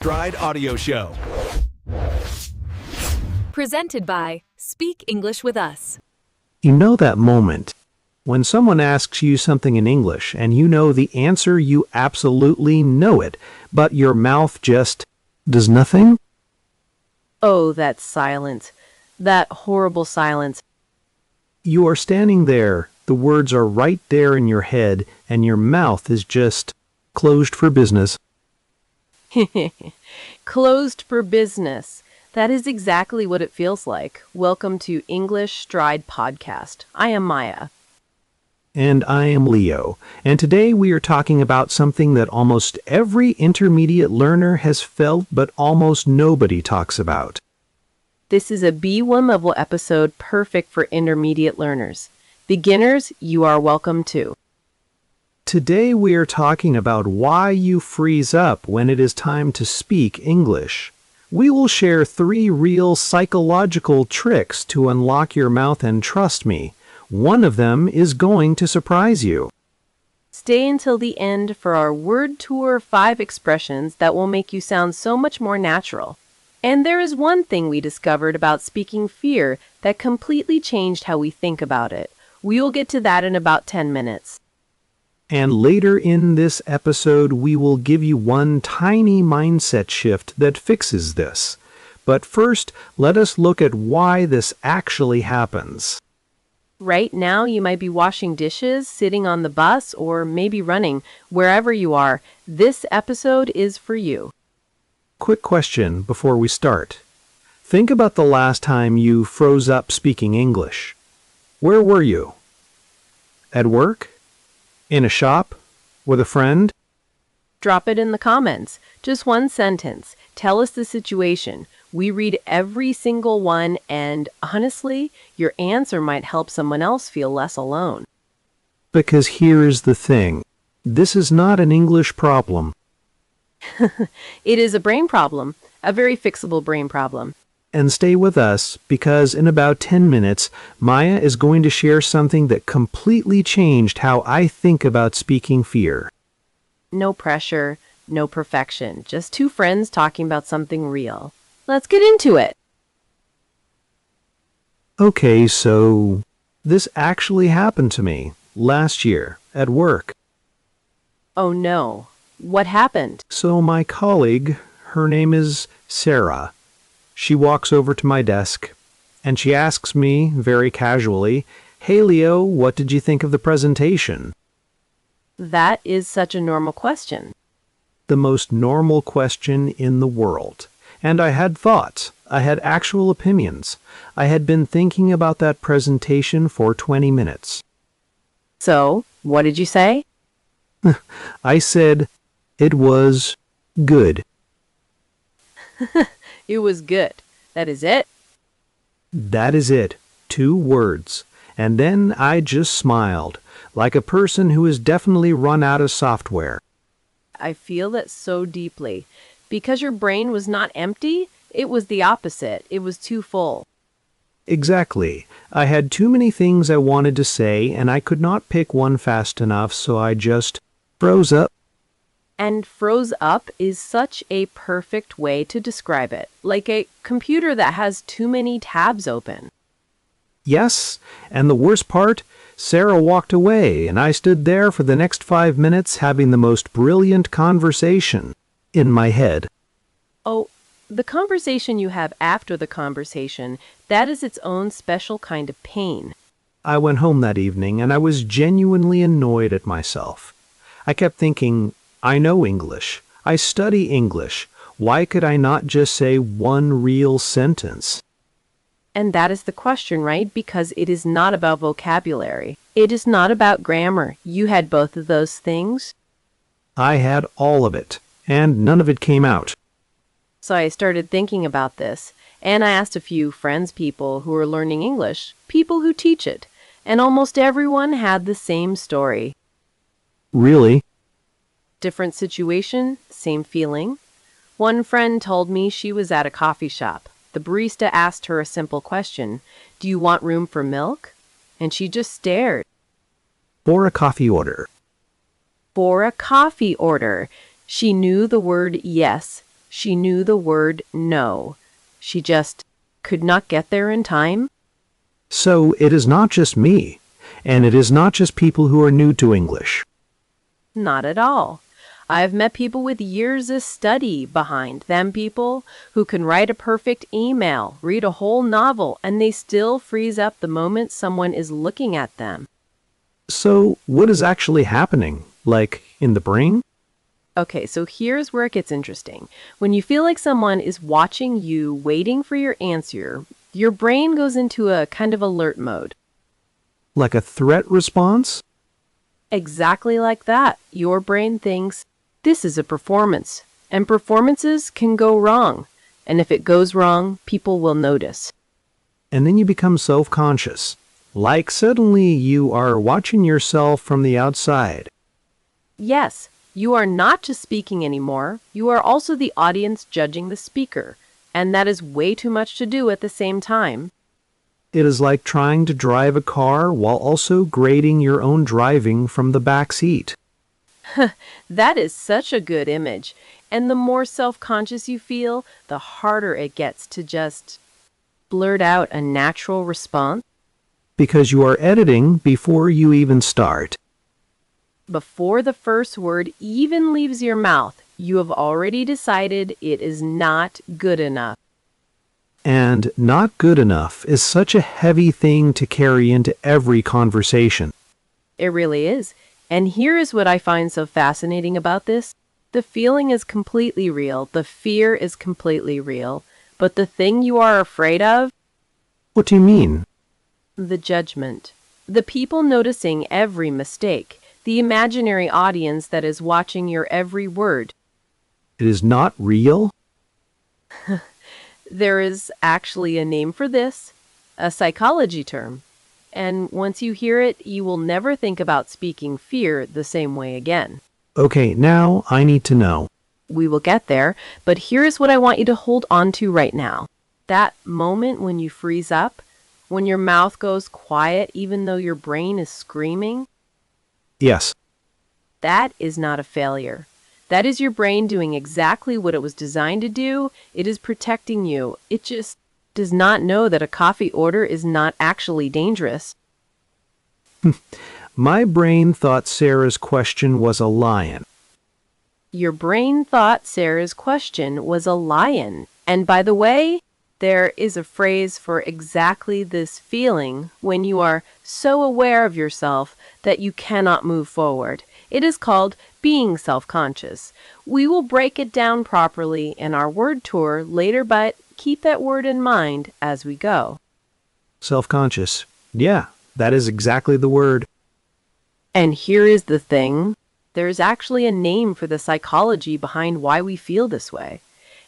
Stride Audio Show. Presented by Speak English with Us. You know that moment when someone asks you something in English and you know the answer, you absolutely know it, but your mouth just does nothing? Oh, that silence. That horrible silence. You are standing there, the words are right there in your head, and your mouth is just closed for business. Closed for business. That is exactly what it feels like. Welcome to English Stride Podcast. I am Maya. And I am Leo, and today we are talking about something that almost every intermediate learner has felt but almost nobody talks about. This is a B1 level episode perfect for intermediate learners. Beginners, you are welcome too. Today we are talking about why you freeze up when it is time to speak English. We will share 3 real psychological tricks to unlock your mouth, and trust me, one of them is going to surprise you. Stay until the end for our word tour 5 expressions that will make you sound so much more natural. And there is one thing we discovered about speaking fear that completely changed how we think about it. We will get to that in about 10 minutes. And later in this episode, we will give you one tiny mindset shift that fixes this. But first, let us look at why this actually happens. Right now, you might be washing dishes, sitting on the bus, or maybe running. Wherever you are, this episode is for you. Quick question before we start. Think about the last time you froze up speaking English. Where were you? At work? In a shop? With a friend? Drop it in the comments. Just one sentence. Tell us the situation. We read every single one, and honestly, your answer might help someone else feel less alone. Because here is the thing. This is not an English problem. It is a brain problem, a very fixable brain problem. And stay with us, because in about 10 minutes, Maya is going to share something that completely changed how I think about speaking fear. No pressure, no perfection, just 2 friends talking about something real. Let's get into it. Okay, so this actually happened to me last year at work. Oh no, what happened? So my colleague, her name is Sarah. She walks over to my desk, and she asks me, very casually, "Hey Leo, what did you think of the presentation?" That is such a normal question. The most normal question in the world. And I had thoughts. I had actual opinions. I had been thinking about that presentation for 20 minutes. So, what did you say? I said, it was good. It was good. That is it? That is it. 2 words. And then I just smiled, like a person who has definitely run out of software. I feel that so deeply. Because your brain was not empty, it was the opposite. It was too full. Exactly. I had too many things I wanted to say, and I could not pick one fast enough, so I just froze up. And froze up is such a perfect way to describe it, like a computer that has too many tabs open. Yes, and the worst part, Sarah walked away, and I stood there for the next 5 minutes having the most brilliant conversation in my head. Oh, the conversation you have after the conversation, that is its own special kind of pain. I went home that evening, and I was genuinely annoyed at myself. I kept thinking, I know English. I study English. Why could I not just say one real sentence? And that is the question, right? Because it is not about vocabulary. It is not about grammar. You had both of those things. I had all of it, and none of it came out. So I started thinking about this, and I asked a few friends, people who are learning English, people who teach it, and almost everyone had the same story. Really? Different situation, same feeling. One friend told me she was at a coffee shop. The barista asked her a simple question, "Do you want room for milk?" And she just stared. For a coffee order. For a coffee order. She knew the word yes, She knew the word no. She just could not get there in time. So it is not just me, and it is not just people who are new to English. Not at all. I've met people with years of study behind them, people who can write a perfect email, read a whole novel, and they still freeze up the moment someone is looking at them. So what is actually happening? Like in the brain? Okay, so here's where it gets interesting. When you feel like someone is watching you, waiting for your answer, your brain goes into a kind of alert mode. Like a threat response? Exactly like that. Your brain thinks, this is a performance, and performances can go wrong. And if it goes wrong, people will notice. And then you become self-conscious. Like suddenly you are watching yourself from the outside. Yes, you are not just speaking anymore. You are also the audience judging the speaker. And that is way too much to do at the same time. It is like trying to drive a car while also grading your own driving from the back seat. That is such a good image. And the more self-conscious you feel, the harder it gets to just blurt out a natural response. Because you are editing before you even start. Before the first word even leaves your mouth, you have already decided it is not good enough. And not good enough is such a heavy thing to carry into every conversation. It really is. And here is what I find so fascinating about this. The feeling is completely real. The fear is completely real. But the thing you are afraid of? What do you mean? The judgment. The people noticing every mistake. The imaginary audience that is watching your every word. It is not real? There is actually a name for this, a psychology term. And once you hear it, you will never think about speaking fear the same way again. Okay, now I need to know. We will get there, but here's what I want you to hold on to right now. That moment when you freeze up, when your mouth goes quiet even though your brain is screaming, Yes. that is not a failure. That is your brain doing exactly what it was designed to do. It is protecting you. It just does not know that a coffee order is not actually dangerous. My brain thought Sarah's question was a lion. Your brain thought Sarah's question was a lion. And by the way, there is a phrase for exactly this feeling when you are so aware of yourself that you cannot move forward. It is called being self-conscious. We will break it down properly in our word tour later, but keep that word in mind as we go. Self-conscious. Yeah, that is exactly the word. And here is the thing. There's actually a name for the psychology behind why we feel this way.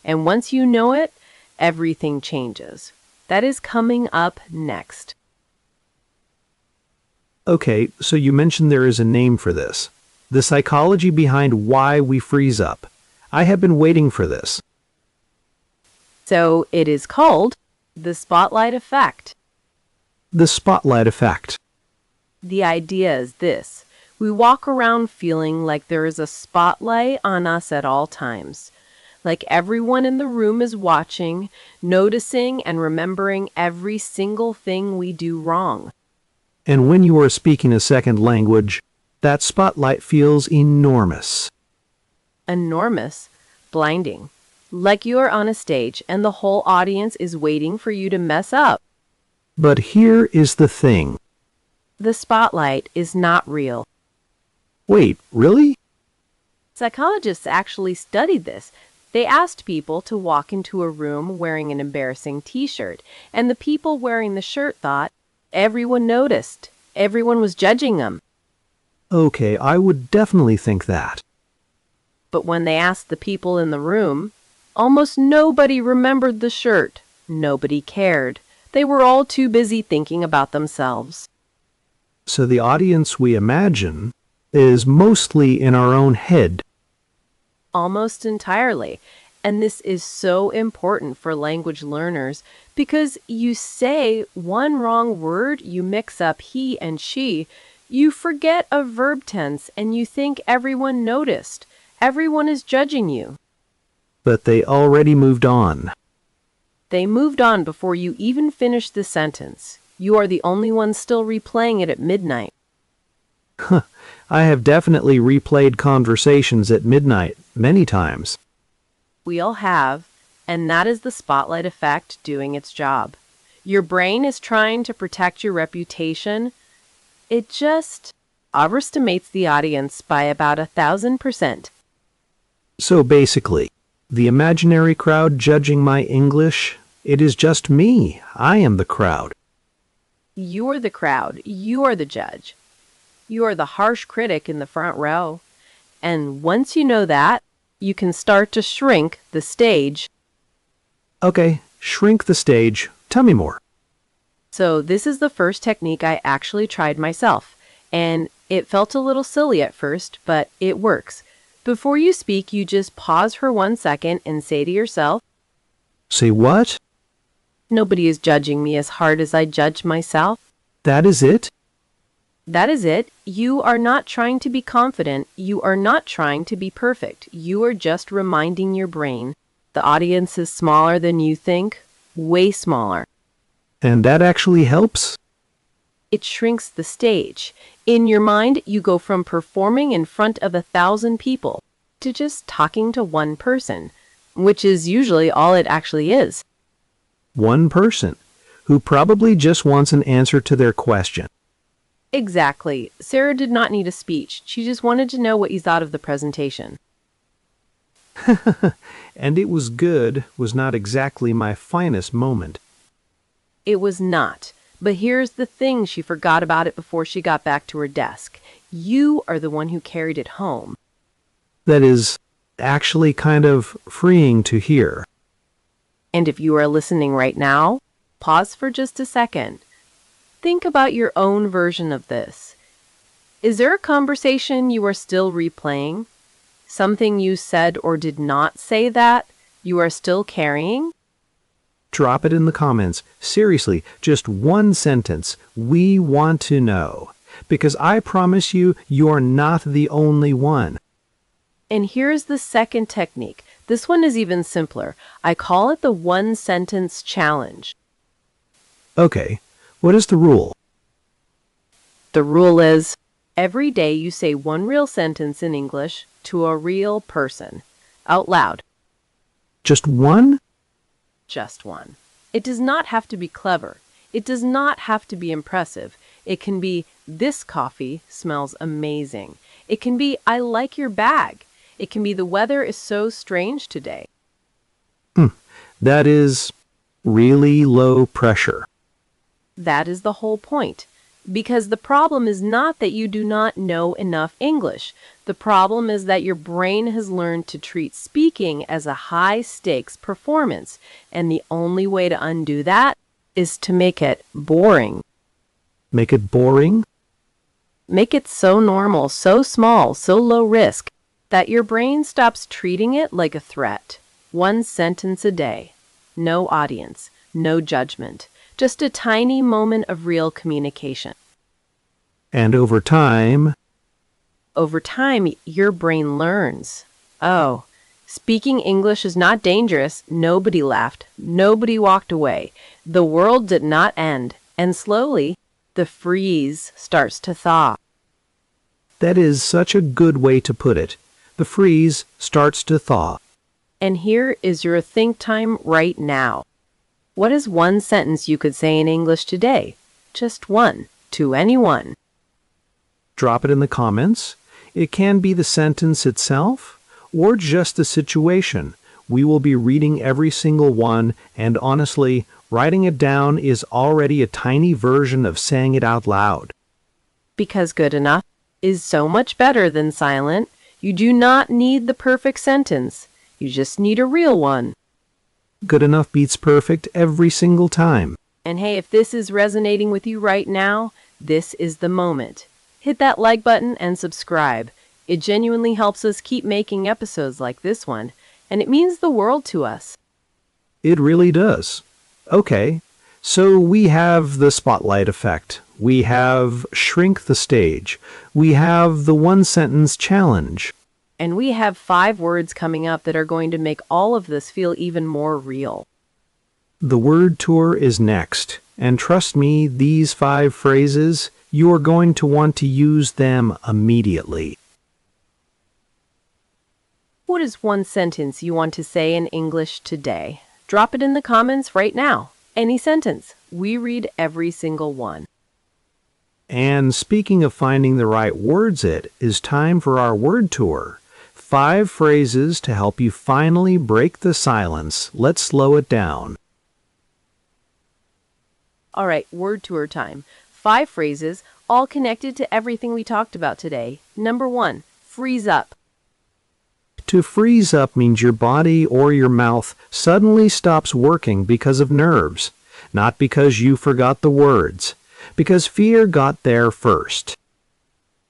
And once you know it, everything changes. That is coming up next. Okay, so you mentioned there is a name for this. The psychology behind why we freeze up. I have been waiting for this. So it is called the spotlight effect. The spotlight effect. The idea is this. We walk around feeling like there is a spotlight on us at all times. Like everyone in the room is watching, noticing, and remembering every single thing we do wrong. And when you are speaking a second language, that spotlight feels enormous. Enormous, blinding. Like you are on a stage and the whole audience is waiting for you to mess up. But here is the thing. The spotlight is not real. Wait, really? Psychologists actually studied this. They asked people to walk into a room wearing an embarrassing t-shirt, and the people wearing the shirt thought everyone noticed. Everyone was judging them. Okay, I would definitely think that. But when they asked the people in the room, almost nobody remembered the shirt. Nobody cared. They were all too busy thinking about themselves. So the audience we imagine is mostly in our own head. Almost entirely. And this is so important for language learners because you say one wrong word, you mix up he and she, you forget a verb tense and you think everyone noticed. Everyone is judging you. But they already moved on. They moved on before you even finished the sentence. You are the only one still replaying it at midnight. I have definitely replayed conversations at midnight many times. We all have, and that is the spotlight effect doing its job. Your brain is trying to protect your reputation. It just overestimates the audience by about 1,000%. So basically, the imaginary crowd judging my English, it is just me. I am the crowd. You're the crowd. You are the judge. You are the harsh critic in the front row. And once you know that, you can start to shrink the stage. Okay, shrink the stage. Tell me more. So this is the first technique I actually tried myself. And it felt a little silly at first, but it works. Before you speak, you just pause for 1 second and say to yourself, Say what? nobody is judging me as hard as I judge myself. That is it? That is it. You are not trying to be confident. You are not trying to be perfect. You are just reminding your brain the audience is smaller than you think, way smaller. And that actually helps? It shrinks the stage. In your mind, you go from performing in front of 1,000 people to just talking to one person, which is usually all it actually is. One person, who probably just wants an answer to their question. Exactly. Sarah did not need a speech. She just wanted to know what you thought of the presentation. And it was good was not exactly my finest moment. It was not. But here's the thing, she forgot about it before she got back to her desk. You are the one who carried it home. That is actually kind of freeing to hear. And if you are listening right now, pause for just a second. Think about your own version of this. Is there a conversation you are still replaying? Something you said or did not say that you are still carrying? Drop it in the comments. Seriously, just one sentence. We want to know. Because I promise you, you're not the only one. And here's the second technique. This one is even simpler. I call it the one-sentence challenge. Okay, what is the rule? The rule is, every day you say one real sentence in English to a real person, out loud. Just one? Just one. It does not have to be clever. It does not have to be impressive. It can be, this coffee smells amazing. It can be, I like your bag. It can be, the weather is so strange today. That is really low pressure. That is the whole point. Because the problem is not that you do not know enough English. The problem is that your brain has learned to treat speaking as a high-stakes performance, and the only way to undo that is to make it boring. Make it boring? Make it so normal, so small, so low risk, that your brain stops treating it like a threat. One sentence a day. No audience, no judgment. Just a tiny moment of real communication. And over time, your brain learns. Oh, speaking English is not dangerous. Nobody laughed. Nobody walked away. The world did not end. And slowly, the freeze starts to thaw. that is such a good way to put it. The freeze starts to thaw. And here is your think time right now. What is one sentence you could say in English today? Just one, to anyone. Drop it in the comments. It can be the sentence itself or just the situation. We will be reading every single one, and honestly, writing it down is already a tiny version of saying it out loud. Because good enough is so much better than silent. You do not need the perfect sentence. You just need a real one. Good enough beats perfect every single time. And hey, if this is resonating with you right now, this is the moment. Hit that like button and subscribe. It genuinely helps us keep making episodes like this one, and it means the world to us. It really does. Okay, so we have the spotlight effect. We have shrink the stage. We have the one-sentence challenge. and we have 5 words coming up that are going to make all of this feel even more real. The word tour is next, and trust me, these 5 phrases, you are going to want to use them immediately. What is one sentence you want to say in English today? Drop it in the comments right now. Any sentence. We read every single one. And speaking of finding the right words, it is time for our word tour. 5 phrases to help you finally break the silence. Let's slow it down. All right, word tour time. 5 phrases, all connected to everything we talked about today. Number 1, freeze up. To freeze up means your body or your mouth suddenly stops working because of nerves, not because you forgot the words, because fear got there first.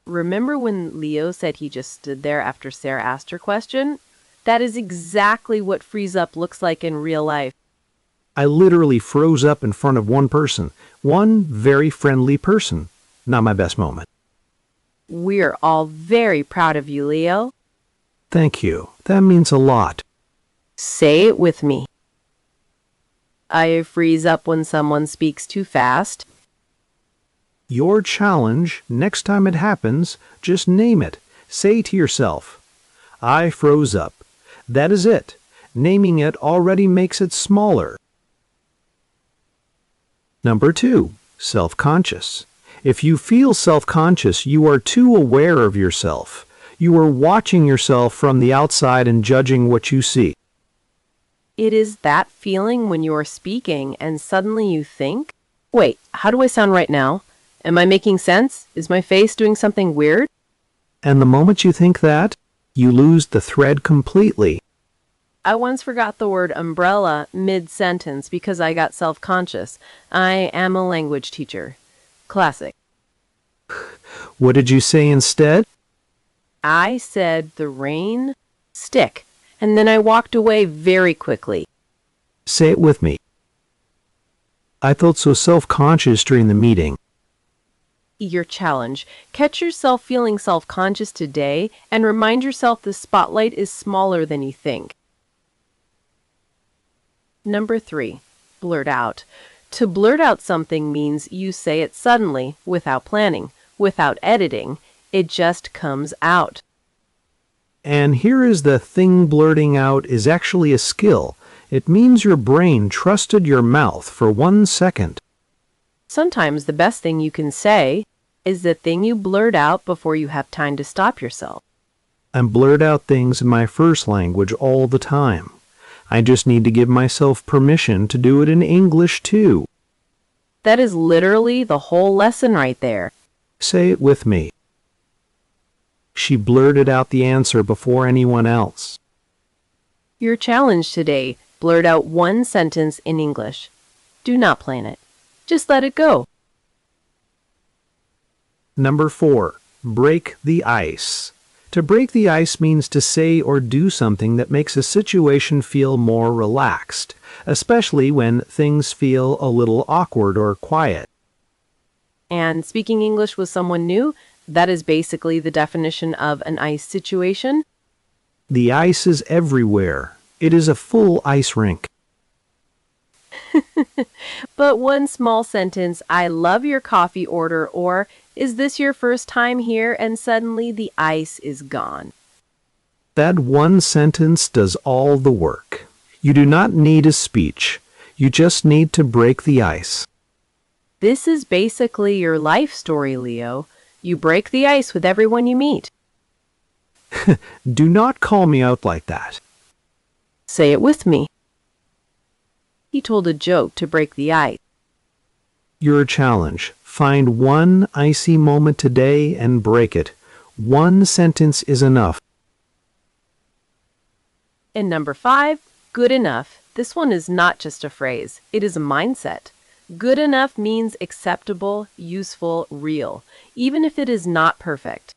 Remember when Leo said he just stood there after Sarah asked her question? That is exactly what freeze up looks like in real life. I literally froze up in front of one person, one very friendly person. Not my best moment. We're all very proud of you, Leo. Thank you. That means a lot. Say it with me. I freeze up when someone speaks too fast. Your challenge, next time it happens, just name it. Say to yourself, I froze up. That is it. Naming it already makes it smaller. Number 2, self-conscious. If you feel self-conscious, you are too aware of yourself. You are watching yourself from the outside and judging what you see. It is that feeling when you are speaking and suddenly you think, wait, how do I sound right now? Am I making sense? Is my face doing something weird? And the moment you think that, you lose the thread completely. I once forgot the word umbrella mid-sentence because I got self-conscious. I am a language teacher. Classic. What did you say instead? I said the rain stick, and then I walked away very quickly. Say it with me. I felt so self-conscious during the meeting. Your challenge. Catch yourself feeling self-conscious today and remind yourself the spotlight is smaller than you think. Number 3, blurt out. To blurt out something means you say it suddenly, without planning, without editing. It just comes out. And here is the thing: blurting out is actually a skill. It means your brain trusted your mouth for 1 second. Sometimes the best thing you can say is the thing you blurt out before you have time to stop yourself. I blurt out things in my first language all the time. I just need to give myself permission to do it in English too. That is literally the whole lesson right there. Say it with me. She blurted out the answer before anyone else. Your challenge today, blurt out 1 sentence in English. Do not plan it. Just let it go. Number 4, break the ice. To break the ice means to say or do something that makes a situation feel more relaxed, especially when things feel a little awkward or quiet. And speaking English with someone new, that is basically the definition of an ice situation. The ice is everywhere. It is a full ice rink. But 1 small sentence, I love your coffee order, or is this your first time here, and suddenly the ice is gone. That 1 sentence does all the work. You do not need a speech. You just need to break the ice. This is basically your life story, Leo. You break the ice with everyone you meet. Do not call me out like that. Say it with me. He told a joke to break the ice. Your challenge. Find 1 icy moment today and break it. 1 sentence is enough. And number 5, good enough. This one is not just a phrase. It is a mindset. Good enough means acceptable, useful, real, even if it is not perfect.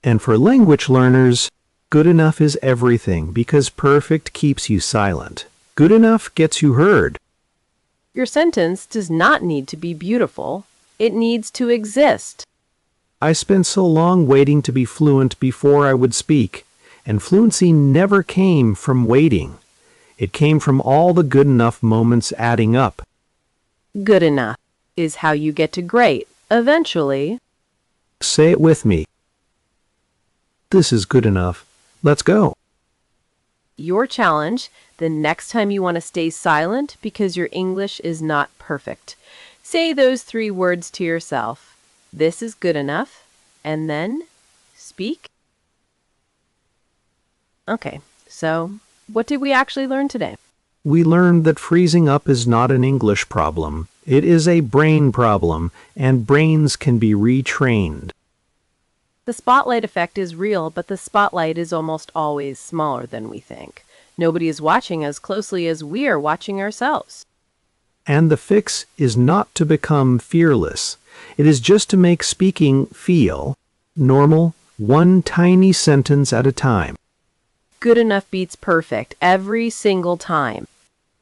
And for language learners, good enough is everything because perfect keeps you silent. Good enough gets you heard. Your sentence does not need to be beautiful. It needs to exist. I spent so long waiting to be fluent before I would speak, and fluency never came from waiting. It came from all the good enough moments adding up. Good enough is how you get to great, eventually. Say it with me. This is good enough. Let's go. Your challenge, the next time you want to stay silent because your English is not perfect. Say those 3 words to yourself. This is good enough. And then speak. Okay, so what did we actually learn today? We learned that freezing up is not an English problem. It is a brain problem, and brains can be retrained. The spotlight effect is real, but the spotlight is almost always smaller than we think. Nobody is watching as closely as we are watching ourselves. And the fix is not to become fearless. It is just to make speaking feel normal, one tiny sentence at a time. Good enough beats perfect every single time.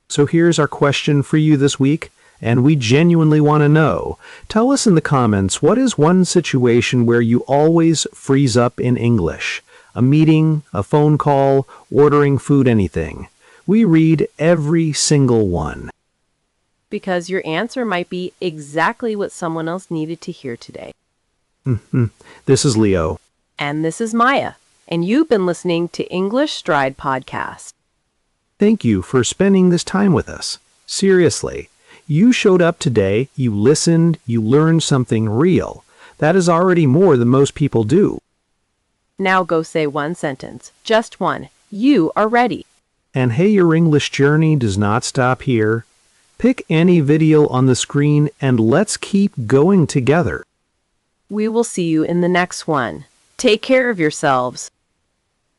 So here's our question for you this week, and we genuinely want to know. Tell us in the comments, what is one situation where you always freeze up in English? A meeting, a phone call, ordering food, anything. We read every single one. Because your answer might be exactly what someone else needed to hear today. This is Leo. And this is Maya. And you've been listening to English Stride Podcast. Thank you for spending this time with us. Seriously, you showed up today, you listened, you learned something real. That is already more than most people do. Now go say one sentence. Just one. You are ready. And hey, your English journey does not stop here. Pick any video on the screen and let's keep going together. We will see you in the next one. Take care of yourselves.